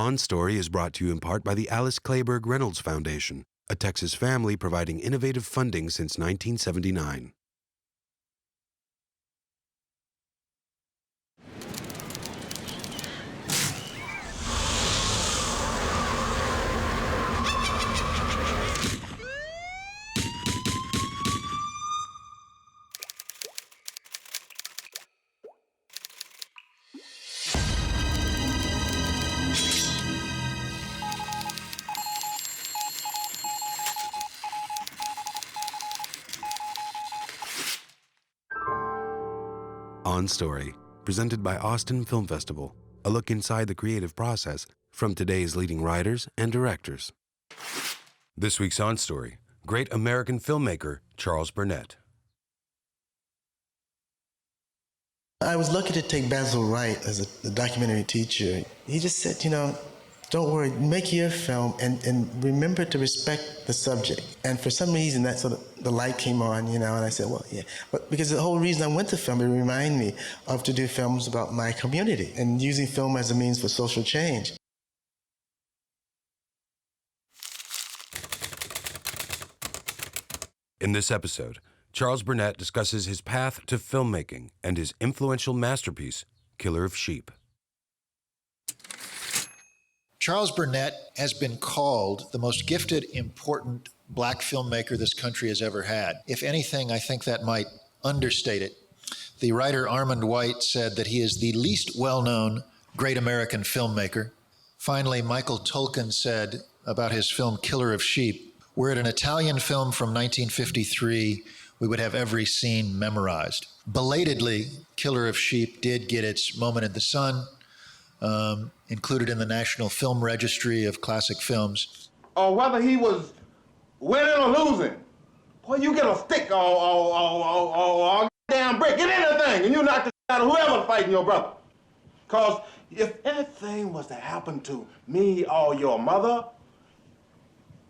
On Story is brought to you in part by the Alice Clayburgh Reynolds Foundation, a Texas family providing innovative funding since 1979. On Story, presented by Austin Film Festival, a look inside the creative process from today's leading writers and directors. This week's On Story, great American filmmaker Charles Burnett. I was lucky to take Basil Wright as a documentary teacher. He just said, don't worry, make your film and remember to respect the subject. And for some reason, that sort of the light came on, and I said, well, yeah. But because the whole reason I went to film, it reminded me of to do films about my community and using film as a means for social change. In this episode, Charles Burnett discusses his path to filmmaking and his influential masterpiece, Killer of Sheep. Charles Burnett has been called the most gifted, important black filmmaker this country has ever had. If anything, I think that might understate it. The writer Armand White said that he is the least well-known great American filmmaker. Finally, Michael Tolkien said about his film Killer of Sheep, were it an Italian film from 1953, we would have every scene memorized. Belatedly, Killer of Sheep did get its moment in the sun, included in the National Film Registry of classic films. Or whether he was winning or losing. Boy, you get a stick or damn brick, get anything, and you knock the out of whoever's fighting your brother. Because if anything was to happen to me or your mother,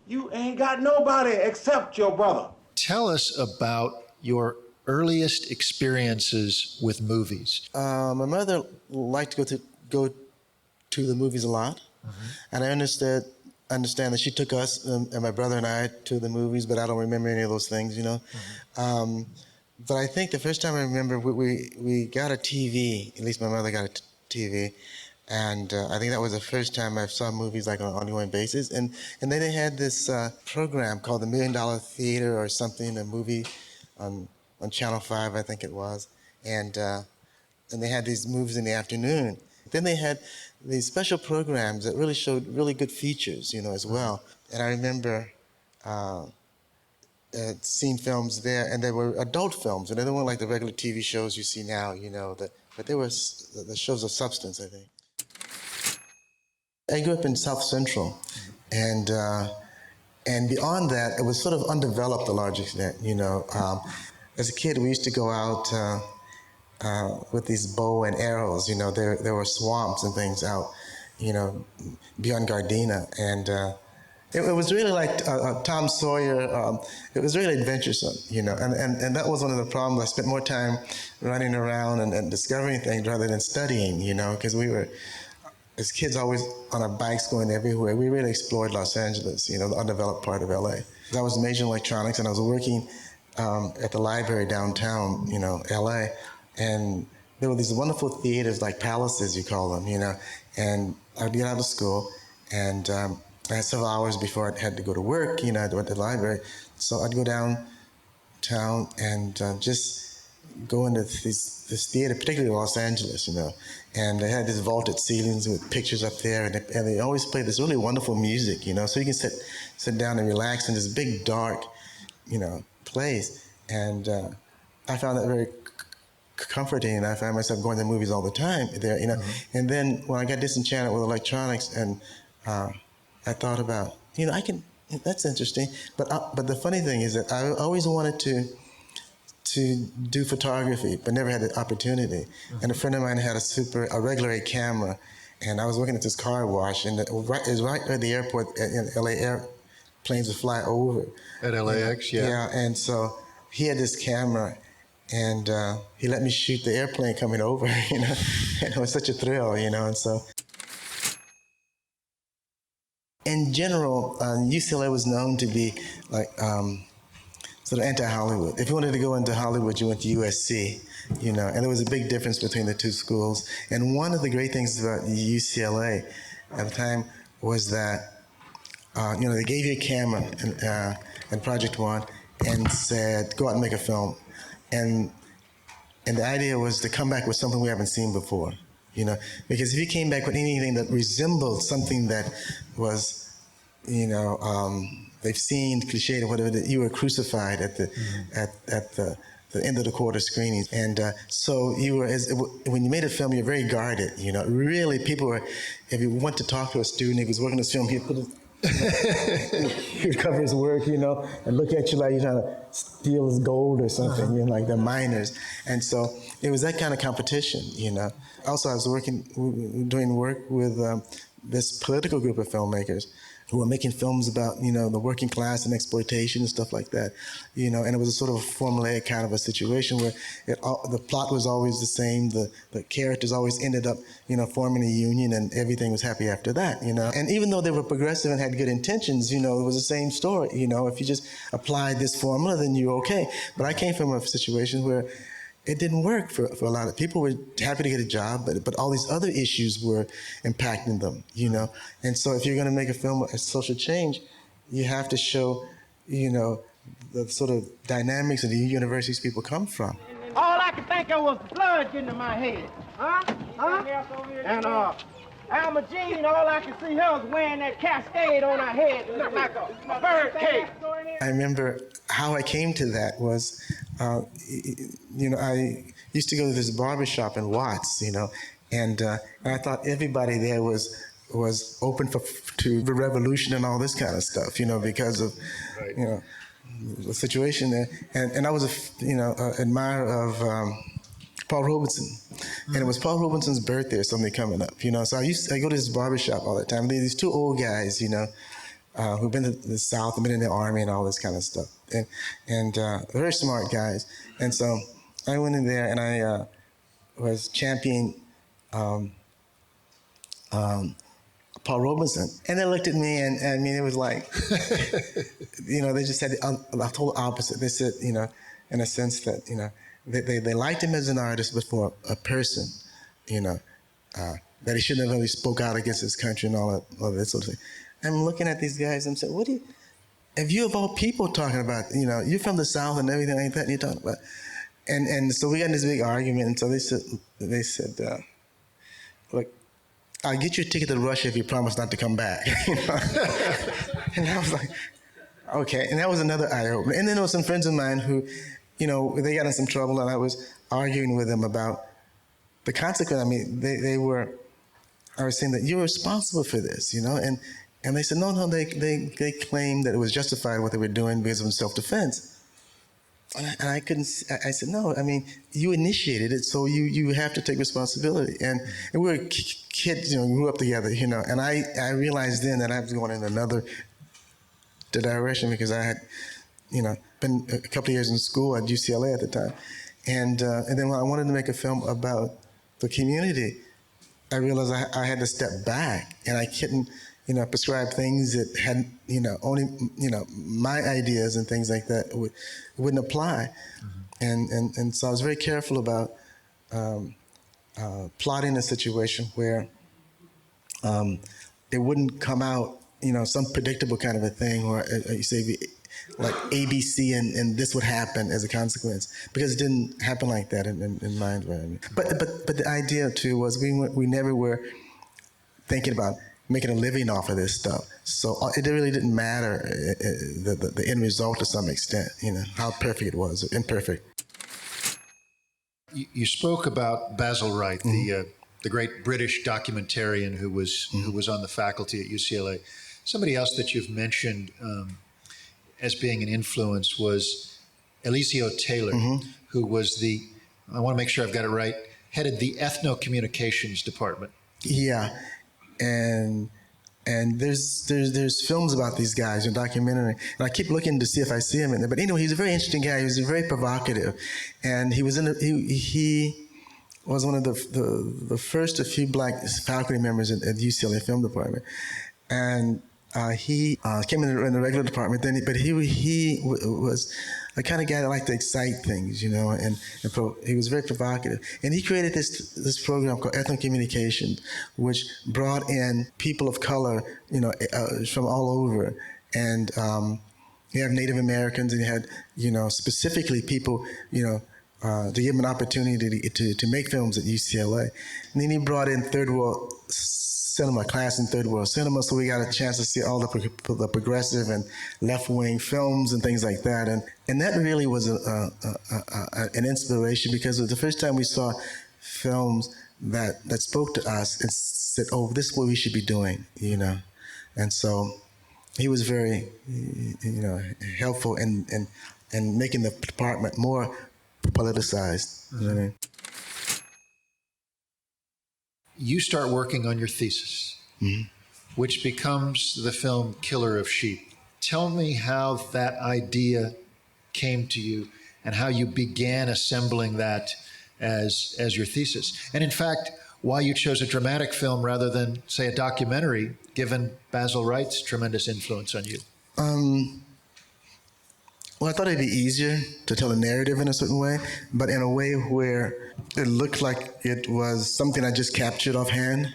you ain't got nobody except your brother. Tell us about your earliest experiences with movies. My mother liked to go to the movies a lot, and I understand that she took us and my brother and I to the movies, but I don't remember any of those things, But I think the first time I remember we got a TV, at least my mother got a TV, and I think that was the first time I saw movies like on an ongoing basis. And then they had this program called the $1 Million Theater or something, a movie on Channel 5, I think it was, and they had these movies in the afternoon. Then they had these special programs that really showed really good features, as well. And I remember seeing films there, and they were adult films, and they weren't like the regular TV shows you see now, but they were the shows of substance, I think. I grew up in South Central, and beyond that, it was sort of undeveloped to a large extent, As a kid, we used to go out with these bow and arrows, there were swamps and things out, beyond Gardena, and it was really like Tom Sawyer. It was really adventuresome, and that was one of the problems. I spent more time running around and discovering things rather than studying, because we were, as kids, always on our bikes going everywhere. We really explored Los Angeles, the undeveloped part of LA. I was majoring in electronics, and I was working at the library downtown, LA, and there were these wonderful theaters, like palaces, you call them, and I'd get out of school, and I had several hours before I had to go to work, at the library, so I'd go downtown and just go into this theater, particularly Los Angeles, and they had these vaulted ceilings with pictures up there, and they always played this really wonderful music, so you can sit down and relax in this big, dark, place, and I found that very comforting, and I found myself going to movies all the time there, and then when I got disenchanted with electronics, and I thought about, that's interesting, but the funny thing is that I always wanted to do photography, but never had the opportunity. And a friend of mine had a regular 8 camera, and I was working at this car wash, and it was right at the airport in LA. Airplanes would fly over. At LAX, yeah. Yeah, and so he had this camera, and he let me shoot the airplane coming over, and it was such a thrill, and so. in general, UCLA was known to be like sort of anti-Hollywood. If you wanted to go into Hollywood, you went to USC, you know, and there was a big difference between the two schools. And one of the great things about UCLA at the time was that, you know, they gave you a camera in Project One and said, go out and make a film. And the idea was to come back with something we haven't seen before, you know, because if you came back with anything that resembled something that was, you know, they've seen, cliched or whatever, that you were crucified at the at the end of the quarter screenings. And so you were, when you made a film, you're very guarded, you know. Really, people were, if you went to talk to a student, if he was working on this film, he'd put his, he'd cover his work, you know, and look at you like you're trying to steal his gold or something, you know, like they're miners. And so it was that kind of competition, you know. Also, I was doing work with this political group of filmmakers who were making films about, you know, the working class and exploitation and stuff like that, you know, and it was a sort of a formulaic kind of a situation where the plot was always the same, the characters always ended up, you know, forming a union and everything was happy after that, you know. And even though they were progressive and had good intentions, you know, it was the same story, you know. If you just applied this formula, then you're okay. But I came from a situation where it didn't work for a lot of people. Were happy to get a job, but all these other issues were impacting them, you know. And so if you're going to make a film of social change, you have to show, you know, the sort of dynamics of the universities people come from. All I could think of was the blood getting in my head. And Alma Jean, all I could see her was wearing that cascade on her head. It looked like a bird cage. I remember how I came to that was, you know, I used to go to this barbershop in Watts, you know, and I thought everybody there was open to the revolution and all this kind of stuff, you know, because of, you know, the situation there. And I was a, you know, admirer of Paul Robeson. And it was Paul Robeson's birthday or something coming up, you know. So I go to this barbershop all the time. These two old guys, you know, who've been to the South and been in the Army and all this kind of stuff. And very smart guys. And so I went in there and I was championing Paul Robeson. And they looked at me and I mean, it was like, you know, they just said the total opposite. They said, you know, in a sense that, you know, they liked him as an artist, but for a person, you know, that he shouldn't have really spoke out against his country and all that sort of thing. I'm looking at these guys and I'm saying, what do you, if you of all people talking about, you know, you're from the South and everything like that, and you're talking about, and so we got in this big argument, and so they said, look, I'll get you a ticket to Russia if you promise not to come back. You know? And I was like, okay, and that was another eye opener. And then there were some friends of mine who, you know, they got in some trouble, and I was arguing with them about the consequence. I mean, I was saying that you're responsible for this, you know, and they said, no, they claimed that it was justified what they were doing because of self-defense. And I couldn't, I said, no, I mean, you initiated it, so you have to take responsibility. And we were kids, you know, grew up together, you know, and I realized then that I was going in another direction because I had, you know, been a couple of years in school at UCLA at the time. And then when I wanted to make a film about the community, I realized I had to step back and I couldn't, you know, prescribe things that had, you know, only, you know, my ideas and things like that wouldn't apply. Mm-hmm. And so I was very careful about plotting a situation where it wouldn't come out, you know, some predictable kind of a thing where you say like ABC and this would happen as a consequence, because it didn't happen like that in my environment. But the idea too was we never were thinking about making a living off of this stuff. So it really didn't matter the end result to some extent, you know, how perfect it was, imperfect. You spoke about Basil Wright, mm-hmm. the great British documentarian who was on the faculty at UCLA. Somebody else that you've mentioned as being an influence was Eliseo Taylor, mm-hmm. who was I want to make sure I've got it right, headed the ethno-communications department. Yeah, and there's films about these guys, a documentary, and I keep looking to see if I see him in there. But anyway, he's a very interesting guy. He was very provocative, and he was he was one of the first of few black faculty members at UCLA Film Department, and he came in the regular department, but he was a kind of guy that liked to excite things, you know, and he was very provocative. And he created this program called Ethnic Communication, which brought in people of color, you know, from all over. And you have Native Americans, and you had, you know, specifically people, you know, to give them an opportunity to make films at UCLA. And then he brought in third world cinema, class in third world cinema, so we got a chance to see all the progressive and left-wing films and things like that. And that really was an inspiration, because it was the first time we saw films that spoke to us and said, oh, this is what we should be doing, you know. And so he was very, you know, helpful in making the department more politicized. You know what I mean? You start working on your thesis, which becomes the film Killer of Sheep. Tell me how that idea came to you and how you began assembling that as your thesis. And in fact, why you chose a dramatic film rather than, say, a documentary, given Basil Wright's tremendous influence on you. Well, I thought it'd be easier to tell a narrative in a certain way, but in a way where it looked like it was something I just captured offhand.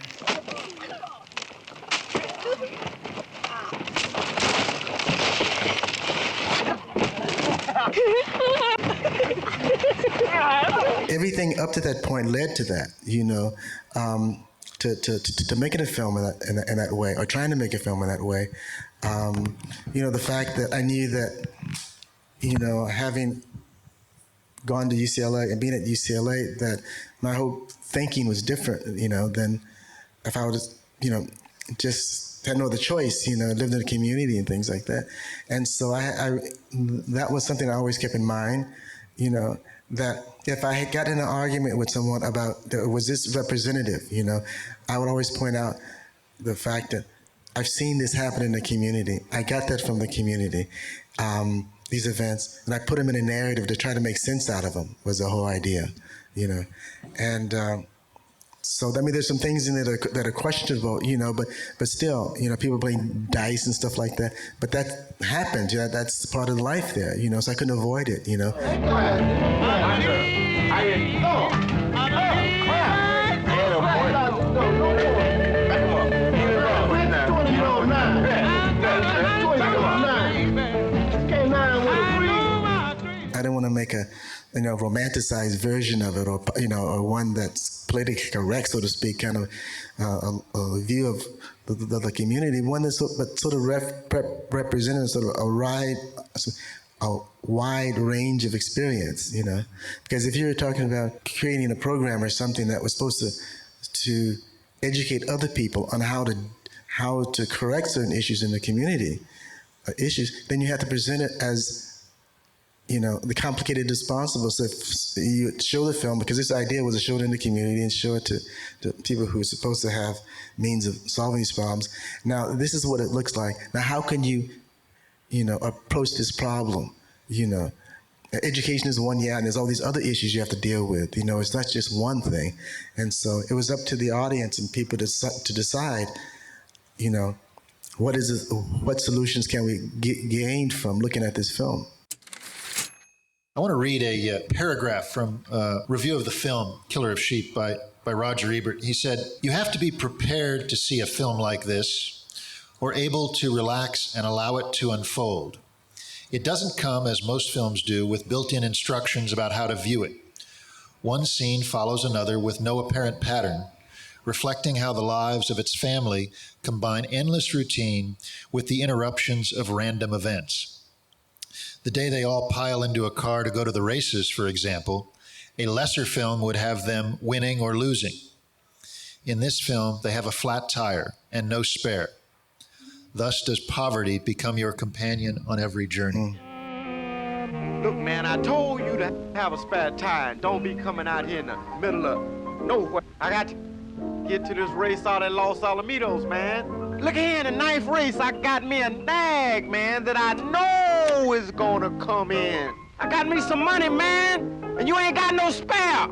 Everything up to that point led to that, you know, to making a film in that way, or trying to make a film in that way. You know, the fact that I knew that, you know, having gone to UCLA and being at UCLA, that my whole thinking was different, you know, than if I was, you know, just had no other choice, you know, lived in a community and things like that. And so I that was something I always kept in mind, you know, that if I had gotten in an argument with someone about, was this representative, you know, I would always point out the fact that I've seen this happen in the community. I got that from the community. These events, and I put them in a narrative to try to make sense out of them, was the whole idea, you know. And so, I mean, there's some things in there that are questionable, you know, but still, you know, people playing dice and stuff like that. But that happens, yeah, that's part of life there, you know, so I couldn't avoid it, you know. I don't want to make a, you know, romanticized version of it, or, you know, or one that's politically correct, so to speak, kind of a view of the community, one that's sort of representing sort of a wide range of experience, you know. Because if you're talking about creating a program or something that was supposed to educate other people on how to correct certain issues in the community, then you have to present it as, you know, the complicated as possible. So if you show the film, because this idea was to show it in the community and show it to people who are supposed to have means of solving these problems. Now, this is what it looks like. Now, how can you, you know, approach this problem? You know, education is one, yeah, and there's all these other issues you have to deal with. You know, it's not just one thing. And so it was up to the audience and people to decide, you know, what solutions can we gain from looking at this film. I want to read a paragraph from a review of the film Killer of Sheep by Roger Ebert. He said, "You have to be prepared to see a film like this, or able to relax and allow it to unfold. It doesn't come, as most films do, with built-in instructions about how to view it. One scene follows another with no apparent pattern, reflecting how the lives of its family combine endless routine with the interruptions of random events. The day they all pile into a car to go to the races, for example, a lesser film would have them winning or losing. In this film, they have a flat tire and no spare. Thus does poverty become your companion on every journey." Look, man, I told you to have a spare tire and don't be coming out here in the middle of nowhere. I got to get to this race out at Los Alamitos, man. Look here, in the ninth race, I got me a nag, man, that I know is gonna come in. I got me some money, man, and you ain't got no spare.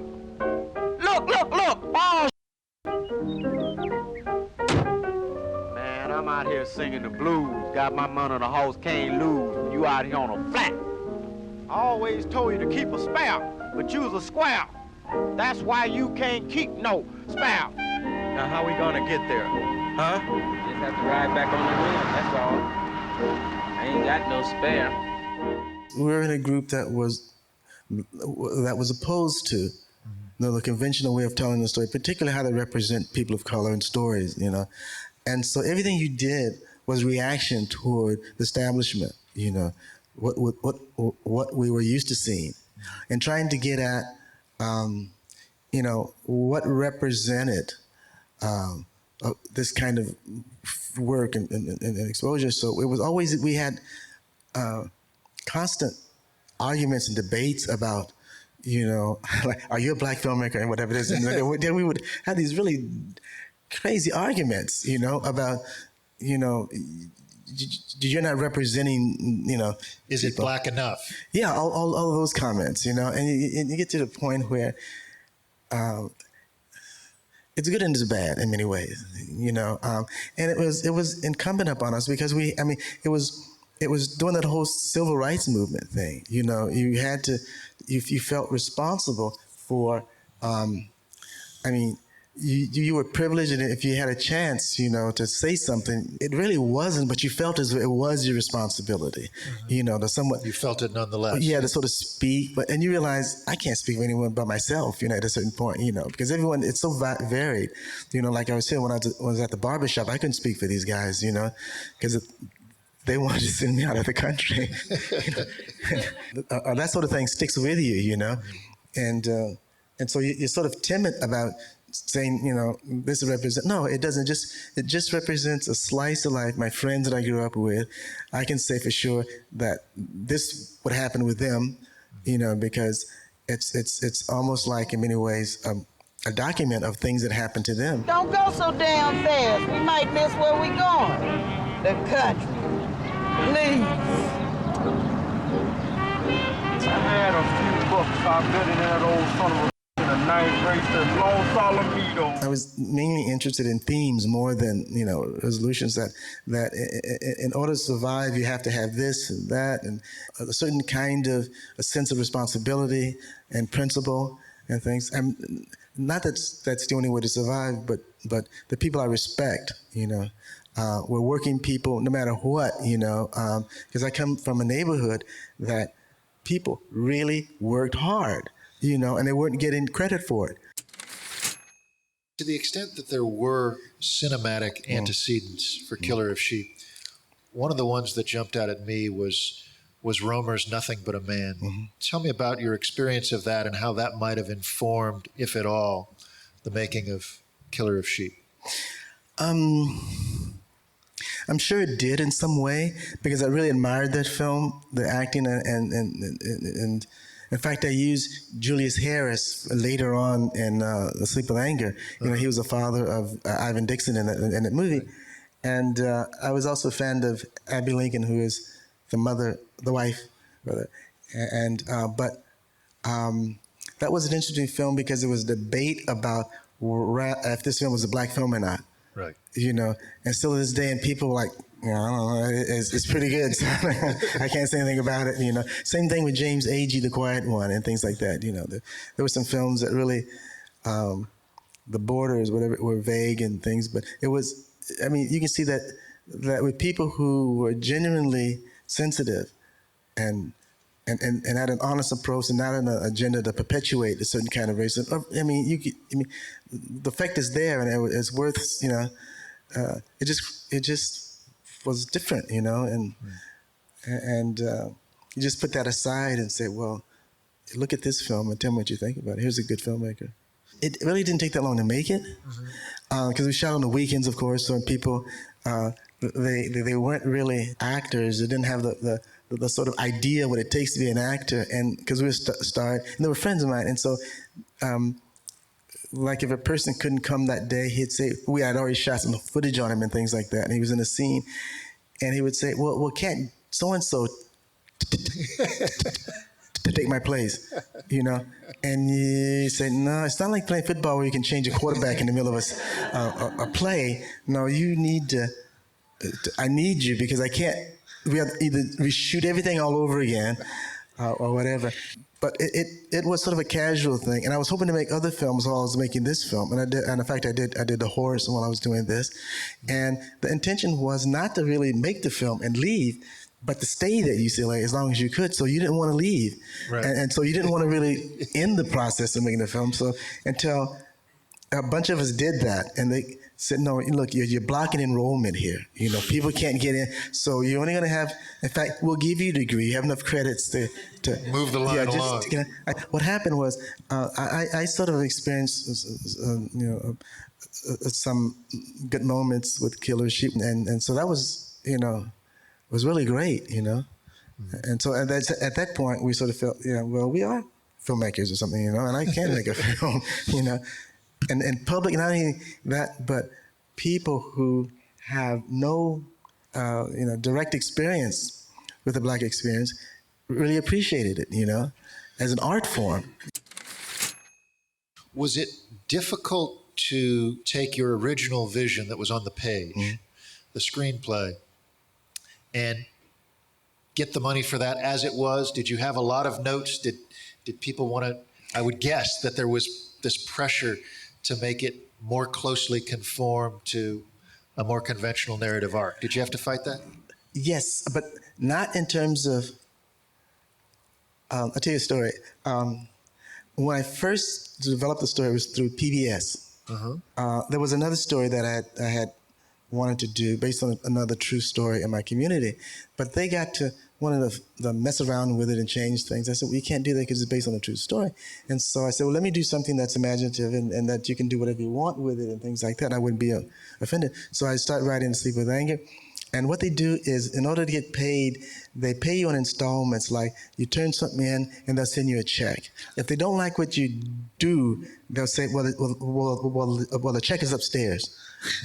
Look. Oh, man, I'm out out here singing the blues. Got my money on a horse, can't lose. You out here on a flat. I always told you to keep a spare, but you's a square. That's why you can't keep no spare. Now how we gonna get there? Huh? Just have to ride back on the rim, that's all. I ain't got no spare. We were in a group that was opposed to the conventional way of telling the story, particularly how to represent people of color in stories, you know. And so everything you did was reaction toward the establishment, you know, what we were used to seeing, and trying to get at, you know, what represented this kind of work and exposure. So it was always, we had constant arguments and debates about, you know, like, are you a black filmmaker and whatever it is. And then we would have these really crazy arguments, you know, about, you know, you're not representing, you know. Is it black enough? Yeah, all of those comments, you know, and you get to the point where it's good and it's bad in many ways, you know. And it was incumbent upon us because it was during that whole civil rights movement thing, you know. You had to, you felt responsible for, you were privileged, and if you had a chance, you know, to say something, it really wasn't, but you felt as though it was your responsibility, you know, to somewhat. You felt it nonetheless. Yeah, to sort of speak, and you realize I can't speak for anyone but myself, you know, at a certain point, you know, because everyone, it's so varied, you know. Like I was saying, when I was at the barbershop, I couldn't speak for these guys, you know, because they wanted to send me out of the country. That sort of thing sticks with you, you know, and so you're sort of timid about saying, you know, this represents. No, it doesn't. It just represents a slice of life. My friends that I grew up with, I can say for sure that this would happen with them, you know, because it's almost like in many ways a document of things that happened to them. Don't go so damn fast. We might miss where we going. The country. Please. I had a few books I bet in that old son of a ninth grade that Long Solomito. I was mainly interested in themes more than, you know, resolutions that in order to survive, you have to have this and that and a certain kind of a sense of responsibility and principle and things. And not that that's the only way to survive, but the people I respect, you know, were working people no matter what, you know, because I come from a neighborhood that people really worked hard, you know, and they weren't getting credit for it. To the extent that there were cinematic antecedents for Killer of Sheep, one of the ones that jumped out at me was Romer's Nothing But a Man. Tell me about your experience of that and how that might have informed, if at all, the making of Killer of Sheep. I'm sure it did in some way, because I really admired that film, the acting, and in fact, I used Julius Harris later on in The Sleep with Anger. You know, he was the father of Ivan Dixon in that movie. And I was also a fan of Abby Lincoln, who is the wife, rather. But that was an interesting film because there was debate about if this film was a black film or not. Right. You know, and still to this day, and people were like, you know, I don't know, it's pretty good. So I can't say anything about it, you know. Same thing with James Agee, The Quiet One, and things like that, you know. There were some films that really, the borders, whatever, were vague and things, but it was, I mean, you can see that with people who were genuinely sensitive and had an honest approach and not an agenda to perpetuate a certain kind of racism. I mean, the fact is there, and it's worth, you know, it just was different, you know, and you just put that aside and say, well, look at this film and tell me what you think about it. Here's a good filmmaker. It really didn't take that long to make it, because we shot on the weekends, of course, so people, they weren't really actors. They didn't have the sort of idea what it takes to be an actor, and because we were starred, and they were friends of mine, and so like if a person couldn't come that day, he'd say, we had already shot some footage on him and things like that, and he was in a scene, and he would say, well, can't so-and-so to take my place, you know? And you say, no, it's not like playing football where you can change a quarterback in the middle of a play. No, you need to I need you because I can't. We have either we shoot everything all over again, or whatever. But it was sort of a casual thing, and I was hoping to make other films while I was making this film, and I did. And in fact, I did the horse while I was doing this, and the intention was not to really make the film and leave, but to stay at UCLA as long as you could. So you didn't want to leave, right. and so you didn't want to really end the process of making the film. So until a bunch of us did that, and they said, no, look, you're blocking enrollment here. People can't get in, so you're only going to have, in fact, we'll give you a degree. You have enough credits to move the line along. What happened was, I sort of experienced, some good moments with Killer Sheep, and so that was, was really great, Mm-hmm. And so at that point, we sort of felt, well, we are filmmakers or something, and I can make a film, And public, not only that, but people who have no, direct experience with the Black experience really appreciated it, as an art form. Was it difficult to take your original vision that was on the page, mm-hmm. the screenplay, and get the money for that as it was? Did you have a lot of notes? Did people want to? I would guess that there was this pressure to make it more closely conform to a more conventional narrative arc. Did you have to fight that? Yes, but not in terms of, I'll tell you a story. When I first developed the story, it was through PBS. Uh-huh. There was another story that I had wanted to do based on another true story in my community, but they got to wanted to mess around with it and change things. I said, well, you can't do that because it's based on a true story. And so I said, well, let me do something that's imaginative and that you can do whatever you want with it and things like that. I wouldn't be offended. So I started writing Sleep with Anger. And what they do is, in order to get paid, they pay you on installments. Like, you turn something in and they'll send you a check. If they don't like what you do, they'll say, well, the check is upstairs.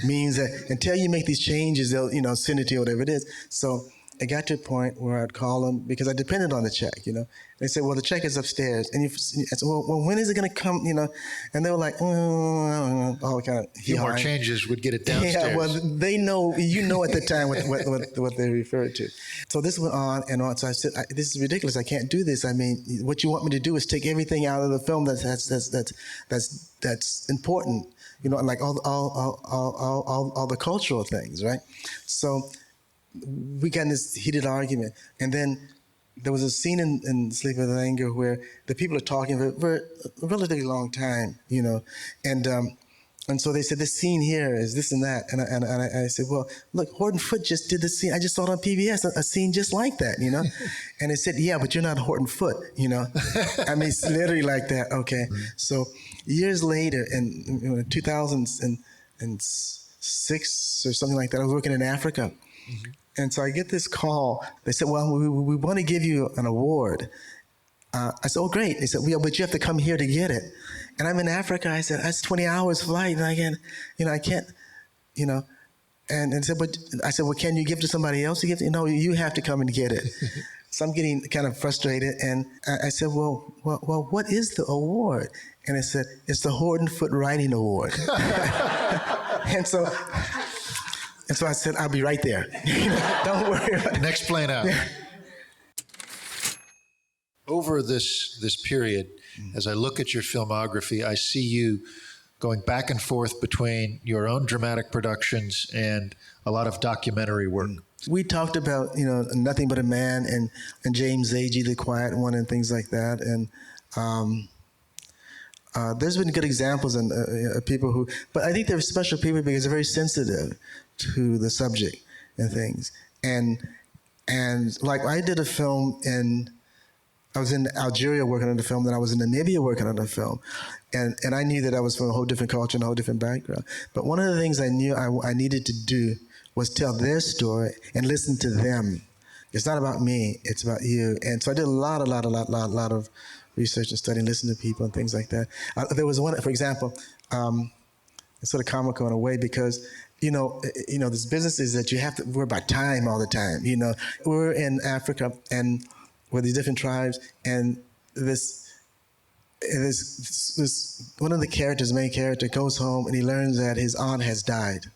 Means that until you make these changes, they'll, send it to you, whatever it is. So it got to a point where I'd call them because I depended on the check, They said, well, the check is upstairs. And I said, well, when is it going to come, And they were like, all kind of. A few more changes would get it downstairs. Yeah, well, they know, at the time what they referred to. So this went on and on. So I said, this is ridiculous. I can't do this. I mean, what you want me to do is take everything out of the film that's important, like all the cultural things, right? So we got in this heated argument, and then there was a scene in Sleep with Anger where the people are talking for a relatively long time, and so they said, this scene here is this and that, and I said, well, look, Horton Foote just did this scene. I just saw it on PBS, a scene just like that, And they said, yeah, but you're not Horton Foote, I mean, it's literally like that. Okay, so years later, in 2006 or something like that, I was working in Africa. Mm-hmm. And so I get this call. They said, well, we want to give you an award. I said, oh, great. They said, well, but you have to come here to get it. And I'm in Africa. I said, that's 20 hours flight. And I can't, And they said, but I said, well, can you give it to somebody else? No, you have to come and get it. So I'm getting kind of frustrated. And I said, well, what is the award? And they said, it's the Horton Foote Writing Award. And so I said, I'll be right there. Don't worry about it. Next plane out. Yeah. Over this period, as I look at your filmography, I see you going back and forth between your own dramatic productions and a lot of documentary work. We talked about, Nothing But a Man and James Agee, The Quiet One, and things like that. And there's been good examples of people who, but I think they're special people because they're very sensitive to the subject and things. And like I did a film I was in Algeria working on the film, then I was in Namibia working on the film. And I knew that I was from a whole different culture and a whole different background. But one of the things I knew I needed to do was tell their story and listen to them. It's not about me, it's about you. And so I did a lot of research and study and listen to people and things like that. There was one, for example, it's sort of comical in a way because, this business is that you have to worry about time all the time. We're in Africa and with these different tribes, and this one of the main character goes home and he learns that his aunt has died.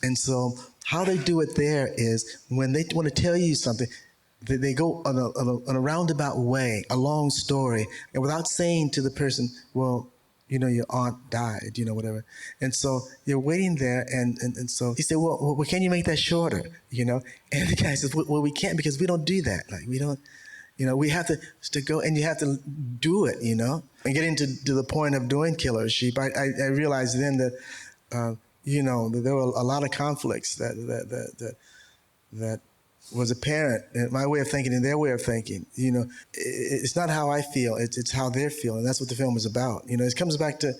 And so How they do it there is when they want to tell you something, they go on a roundabout way, a long story, and without saying to the person, well, you know, your aunt died, you know, whatever. And so you're waiting there, and so he said, well, can you make that shorter, you know? And the guy says, well, we can't, because we don't do that. Like, we don't, you know, we have to go, and you have to do it, you know? And getting to the point of doing Killer Sheep, I realized then that, you know, that there were a lot of conflicts that was apparent in my way of thinking and their way of thinking. You know, it's not how I feel; it's how they're feeling. That's what the film is about. You know, it comes back to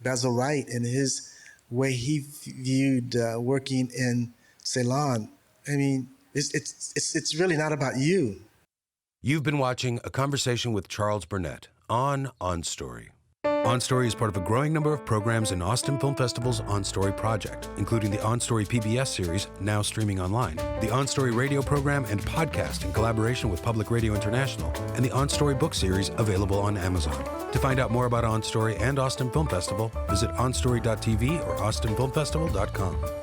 Basil Wright and his way he viewed working in Ceylon. I mean, it's really not about you. You've been watching A Conversation with Charles Burnett on Story. On Story is part of a growing number of programs in Austin Film Festival's On Story project, including the On Story PBS series, now streaming online, the On Story radio program and podcast in collaboration with Public Radio International, and the On Story book series available on Amazon. To find out more about On Story and Austin Film Festival, visit onstory.tv or austinfilmfestival.com.